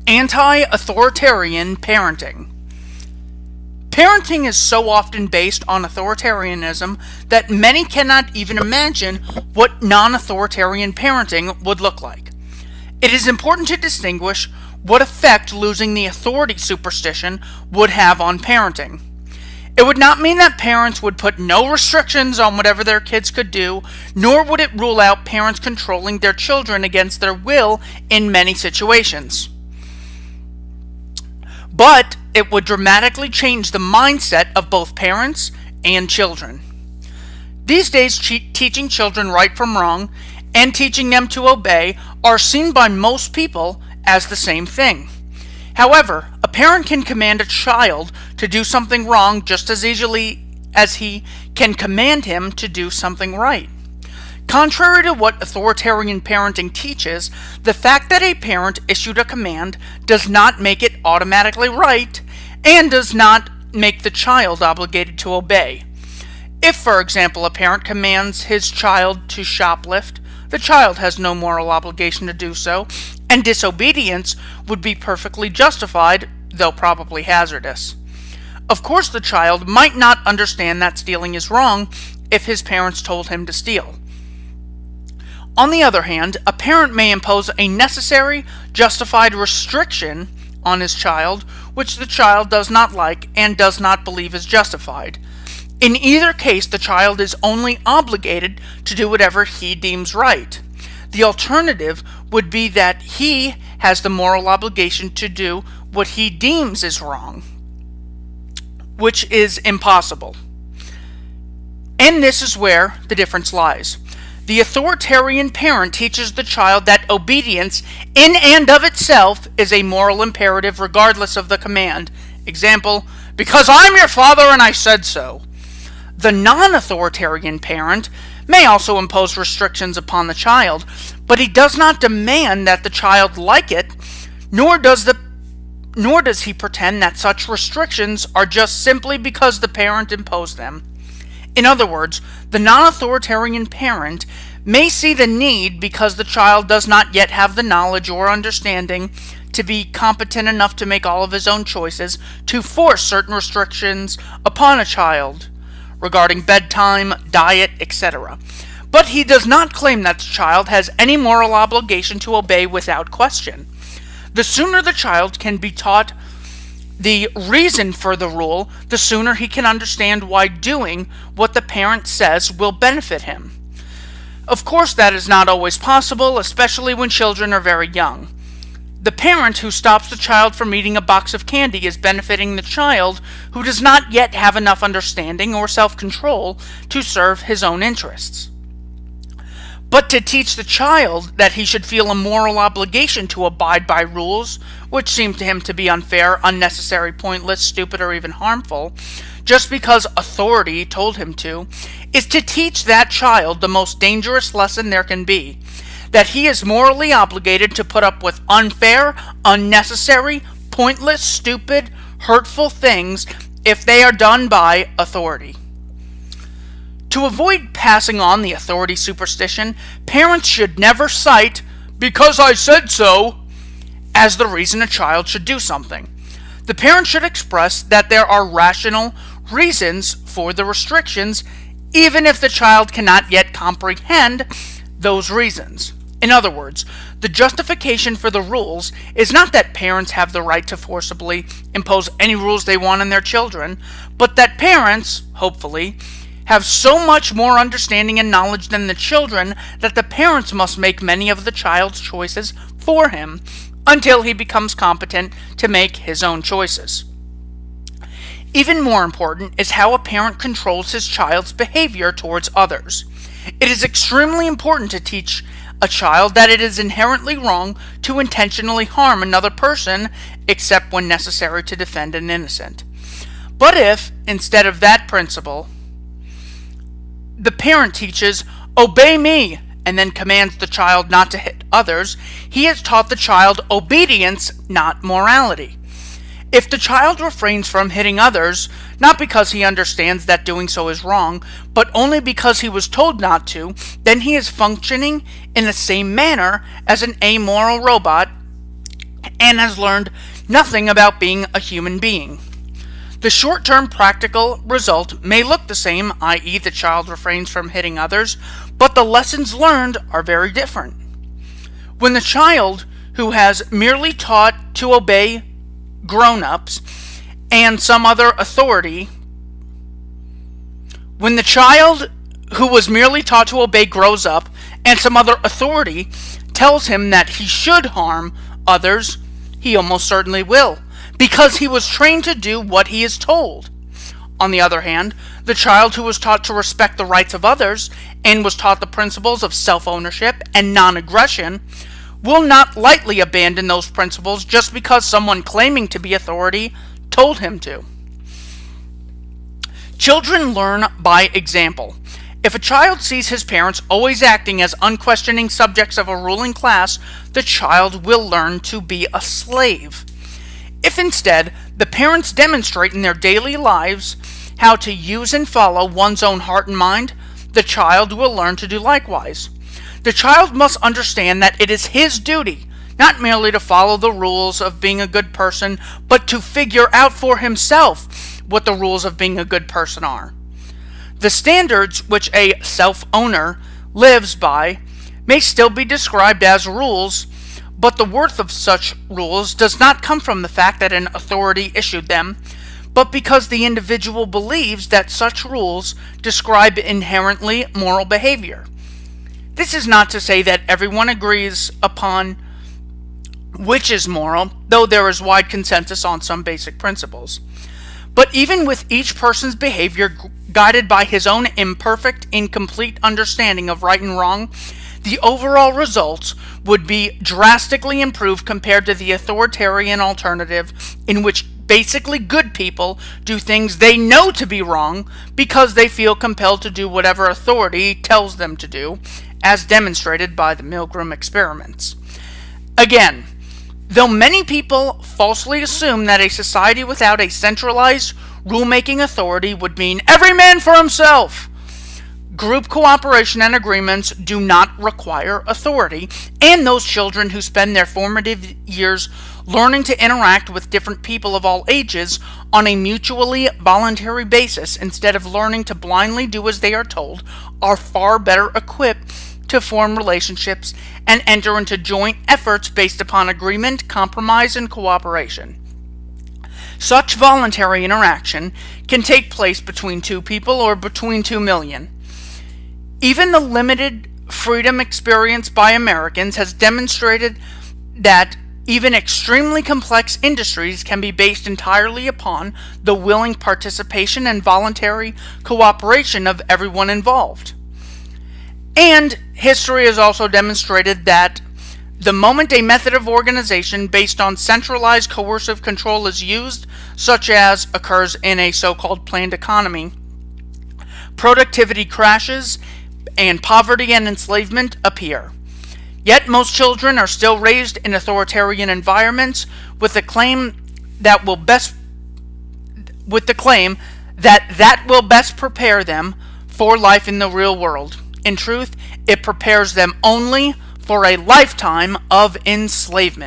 Anti-Authoritarian Parenting. Parenting is so often based on authoritarianism that many cannot even imagine what non-authoritarian parenting would look like. It is important to distinguish what effect losing the authority superstition would have on parenting. It would not mean that parents would put no restrictions on whatever their kids could do, nor would it rule out parents controlling their children against their will in many situations. But it would dramatically change the mindset of both parents and children. These days, teaching children right from wrong and teaching them to obey are seen by most people as the same thing. However, a parent can command a child to do something wrong just as easily as he can command him to do something right. Contrary to what authoritarian parenting teaches, the fact that a parent issued a command does not make it automatically right and does not make the child obligated to obey. If, for example, a parent commands his child to shoplift, the child has no moral obligation to do so, and disobedience would be perfectly justified, though probably hazardous. Of course, the child might not understand that stealing is wrong if his parents told him to steal. On the other hand, a parent may impose a necessary, justified restriction on his child, which the child does not like and does not believe is justified. In either case, the child is only obligated to do whatever he deems right. The alternative would be that he has the moral obligation to do what he deems is wrong, which is impossible. And this is where the difference lies. The authoritarian parent teaches the child that obedience in and of itself is a moral imperative regardless of the command. Example, because I'm your father and I said so. The non-authoritarian parent may also impose restrictions upon the child, but he does not demand that the child like it, nor does he pretend that such restrictions are just simply because the parent imposed them. In other words, the non-authoritarian parent may see the need because the child does not yet have the knowledge or understanding to be competent enough to make all of his own choices to force certain restrictions upon a child regarding bedtime, diet, etc. But he does not claim that the child has any moral obligation to obey without question. The sooner the child can be taught the reason for the rule, the sooner he can understand why doing what the parent says will benefit him. Of course, that is not always possible, especially when children are very young. The parent who stops the child from eating a box of candy is benefiting the child who does not yet have enough understanding or self-control to serve his own interests. But to teach the child that he should feel a moral obligation to abide by rules, which seem to him to be unfair, unnecessary, pointless, stupid, or even harmful, just because authority told him to, is to teach that child the most dangerous lesson there can be, that he is morally obligated to put up with unfair, unnecessary, pointless, stupid, hurtful things if they are done by authority. To avoid passing on the authority superstition, parents should never cite, "because I said so," as the reason a child should do something. The parent should express that there are rational reasons for the restrictions, even if the child cannot yet comprehend those reasons. In other words, the justification for the rules is not that parents have the right to forcibly impose any rules they want on their children, but that parents, hopefully, have so much more understanding and knowledge than the children that the parents must make many of the child's choices for him until he becomes competent to make his own choices. Even more important is how a parent controls his child's behavior towards others. It is extremely important to teach a child that it is inherently wrong to intentionally harm another person except when necessary to defend an innocent. But if, instead of that principle, the parent teaches, "Obey me," and then commands the child not to hit others, he has taught the child obedience, not morality. If the child refrains from hitting others, not because he understands that doing so is wrong, but only because he was told not to, then he is functioning in the same manner as an amoral robot and has learned nothing about being a human being. The short-term practical result may look the same, i.e. the child refrains from hitting others, but the lessons learned are very different. When the child who has merely taught to obey grown-ups and some other authority, when the child who was merely taught to obey grows up and some other authority tells him that he should harm others, he almost certainly will, because he was trained to do what he is told. On the other hand, the child who was taught to respect the rights of others and was taught the principles of self-ownership and non-aggression will not lightly abandon those principles just because someone claiming to be authority told him to. Children learn by example. If a child sees his parents always acting as unquestioning subjects of a ruling class, the child will learn to be a slave. If instead, the parents demonstrate in their daily lives how to use and follow one's own heart and mind, the child will learn to do likewise. The child must understand that it is his duty, not merely to follow the rules of being a good person, but to figure out for himself what the rules of being a good person are. The standards which a self-owner lives by may still be described as rules, but the worth of such rules does not come from the fact that an authority issued them, but because the individual believes that such rules describe inherently moral behavior. This is not to say that everyone agrees upon which is moral, though there is wide consensus on some basic principles. But even with each person's behavior guided by his own imperfect, incomplete understanding of right and wrong, the overall results would be drastically improved compared to the authoritarian alternative, in which basically good people do things they know to be wrong because they feel compelled to do whatever authority tells them to do, as demonstrated by the Milgram experiments. Again, though many people falsely assume that a society without a centralized rulemaking authority would mean every man for himself, group cooperation and agreements do not require authority, and those children who spend their formative years learning to interact with different people of all ages on a mutually voluntary basis instead of learning to blindly do as they are told are far better equipped to form relationships and enter into joint efforts based upon agreement, compromise, and cooperation. Such voluntary interaction can take place between two people or between 2 million. Even the limited freedom experienced by Americans has demonstrated that even extremely complex industries can be based entirely upon the willing participation and voluntary cooperation of everyone involved. And history has also demonstrated that the moment a method of organization based on centralized coercive control is used, such as occurs in a so-called planned economy, productivity crashes and poverty and enslavement appear. Yet most children are still raised in authoritarian environments with the claim that will best prepare them for life in the real world. In truth, it prepares them only for a lifetime of enslavement.